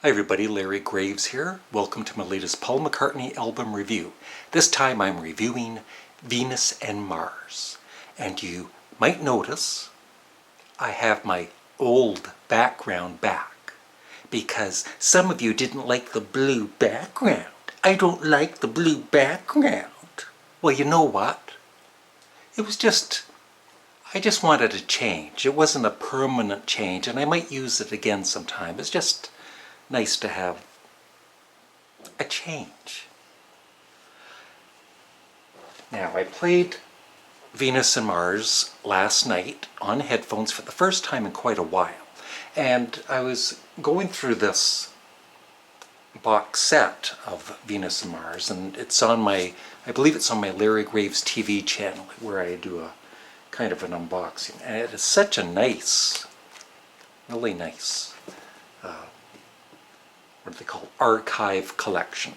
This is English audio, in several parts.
Hi everybody, Larry Graves here. Welcome to my latest Paul McCartney album review. This time I'm reviewing Venus and Mars. And you might notice I have my old background back because some of you didn't like the blue background. I don't like the blue background. Well, you know what? It was I just wanted a change. It wasn't a permanent change, and I might use it again sometime. It's just nice to have a change. Now, I played Venus and Mars last night on headphones for the first time in quite a while. And I was going through this box set of Venus and Mars, and it's on I believe it's on my Larry Graves TV channel, where I do a kind of an unboxing. And it is such a nice, really nice, what they call archive collection.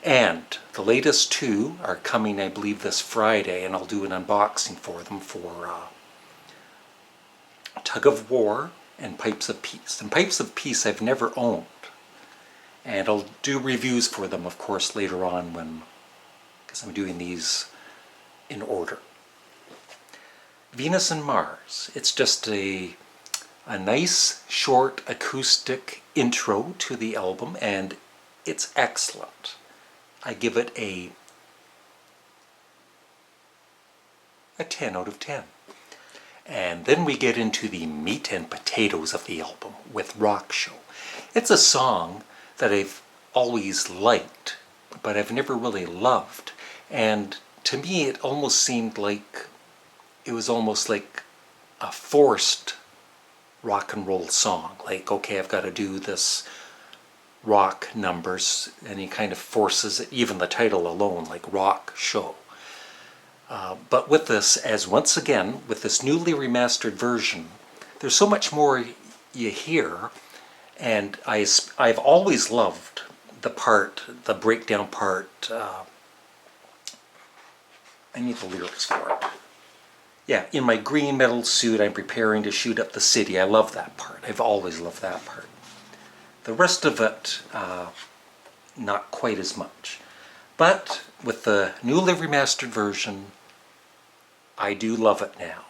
And the latest two are coming, I believe, this Friday, and I'll do an unboxing for them for Tug of War and Pipes of Peace. And Pipes of Peace I've never owned. And I'll do reviews for them, of course, later on because I'm doing these in order. Venus and Mars, it's just a nice, short, acoustic intro to the album, and it's excellent. I give it a 10 out of 10. And then we get into the meat and potatoes of the album with Rock Show. It's a song that I've always liked, but I've never really loved. And to me, it almost seemed like it was almost like a forced rock and roll song. Like, okay, I've got to do this rock numbers, and he kind of forces it, even the title alone, like Rock Show. But with this, as once again, with this newly remastered version, there's so much more you hear, and I've always loved the breakdown part. I need the lyrics for it. Yeah, in my green metal suit, I'm preparing to shoot up the city. I love that part. I've always loved that part. The rest of it, not quite as much. But with the newly remastered version, I do love it now.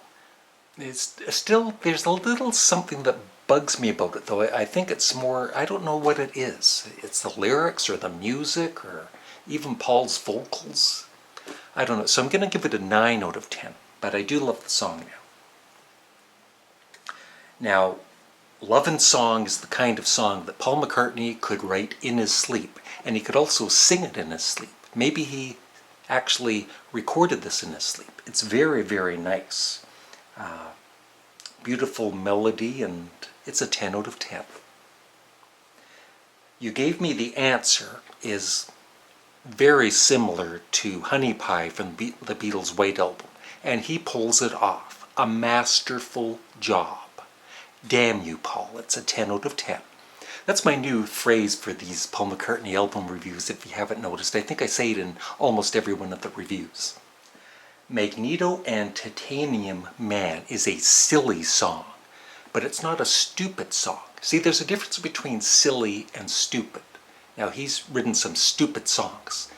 It's still, there's a little something that bugs me about it, though. I think it's more, I don't know what it is. It's the lyrics or the music or even Paul's vocals. I don't know. So I'm going to give it a 9 out of 10. But I do love the song now. Now, Love and Song is the kind of song that Paul McCartney could write in his sleep, and he could also sing it in his sleep. Maybe he actually recorded this in his sleep. It's very, very nice. Beautiful melody, and it's a 10 out of 10. You Gave Me the Answer is very similar to Honey Pie from the Beatles' White Album. And he pulls it off. A masterful job. Damn you, Paul. It's a 10 out of 10. That's my new phrase for these Paul McCartney album reviews, if you haven't noticed. I think I say it in almost every one of the reviews. Magneto and Titanium Man is a silly song, but it's not a stupid song. See, there's a difference between silly and stupid. Now, he's written some stupid songs.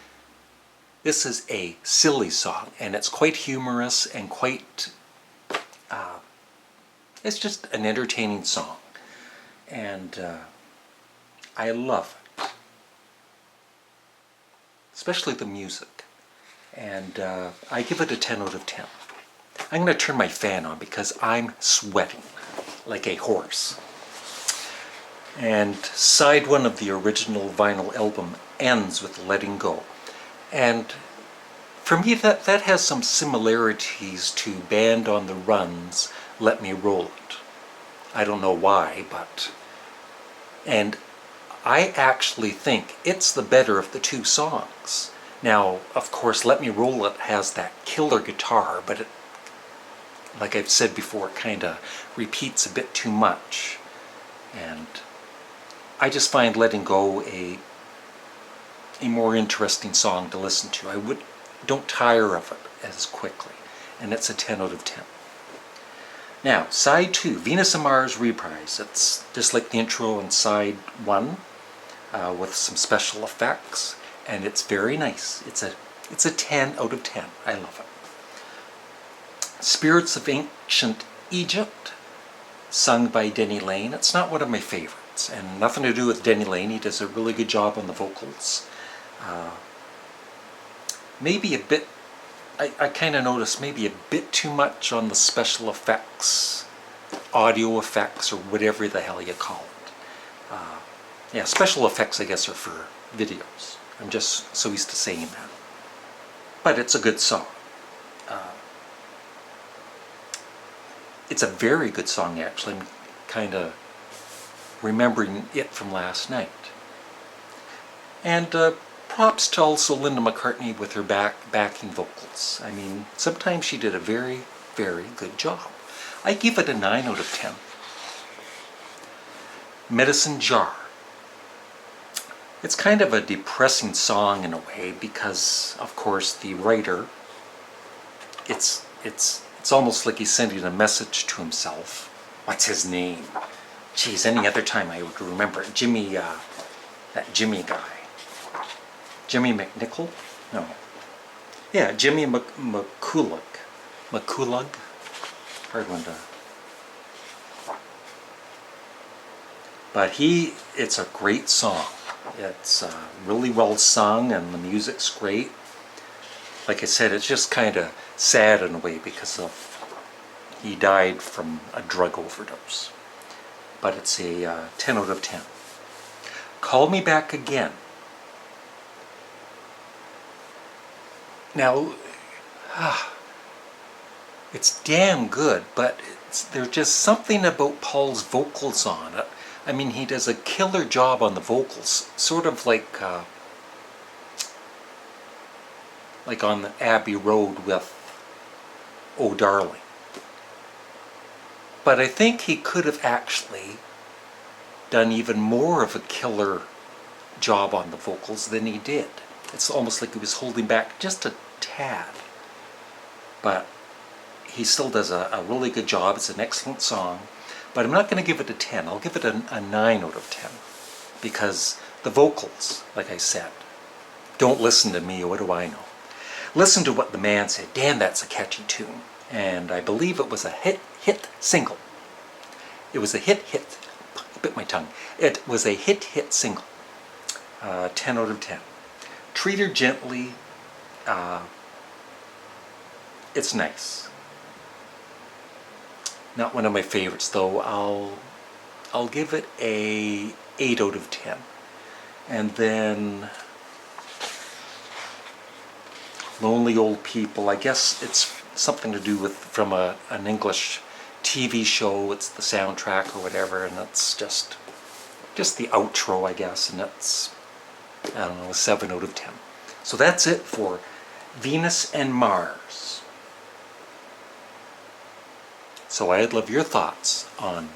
This is a silly song, and it's quite humorous and quite, it's just an entertaining song. And I love it. Especially the music. And I give it a 10 out of 10. I'm going to turn my fan on because I'm sweating like a horse. And side one of the original vinyl album ends with Letting Go. And for me, that has some similarities to Band on the Run's Let Me Roll It. I don't know why, and I actually think it's the better of the two songs. Now, of course, Let Me Roll It has that killer guitar, but it, like I've said before, it kind of repeats a bit too much. And I just find Letting Go a more interesting song to listen to. Don't tire of it as quickly, and it's a 10 out of 10. Now, side 2, Venus and Mars reprise. It's just like the intro on side 1. with some special effects, and it's very nice. It's a 10 out of 10. I love it. Spirits of Ancient Egypt, sung by Denny Lane. It's not one of my favorites, and nothing to do with Denny Lane. He does a really good job on the vocals. Maybe a bit, I kind of noticed maybe a bit too much on the special effects, audio effects, or whatever the hell you call it. Yeah, special effects, I guess, are for videos. I'm just so used to saying that. But it's a good song. It's a very good song, actually. I'm kind of remembering it from last night. And props to also Linda McCartney with her backing vocals. I mean, sometimes she did a very, very good job. I give it a 9 out of 10. Medicine Jar. It's kind of a depressing song in a way because, of course, the writer, it's almost like he's sending a message to himself. What's his name? Geez, any other time I would remember it. Jimmy, that Jimmy guy. Jimmy McNichol? No. Yeah, Jimmy McCulloch. McCulloch? Hard one to... But it's a great song. It's really well sung and the music's great. Like I said, it's just kind of sad in a way because he died from a drug overdose. But it's a 10 out of 10. Call Me Back Again. Now, it's damn good, but there's just something about Paul's vocals on it. I mean, he does a killer job on the vocals, sort of like on the Abbey Road with Oh Darling. But I think he could have actually done even more of a killer job on the vocals than he did. It's almost like he was holding back just a tad. But he still does a really good job. It's an excellent song. But I'm not going to give it a 10. I'll give it a 9 out of 10. Because the vocals, like I said, don't listen to me, what do I know? Listen to what the man said. Damn, that's a catchy tune. And I believe it was a hit single. It was a hit, bit my tongue. It was a hit single. 10 out of 10. Treat Her Gently. It's nice. Not one of my favorites though. I'll give it a 8 out of 10. And then Lonely Old People. I guess it's something to do with from an English TV show. It's the soundtrack or whatever, and it's just the outro, I guess, and it's, I don't know, a 7 out of 10. So that's it for Venus and Mars. So I'd love your thoughts on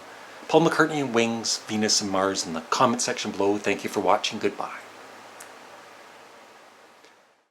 Paul McCartney and Wings, Venus and Mars in the comment section below. Thank you for watching. Goodbye.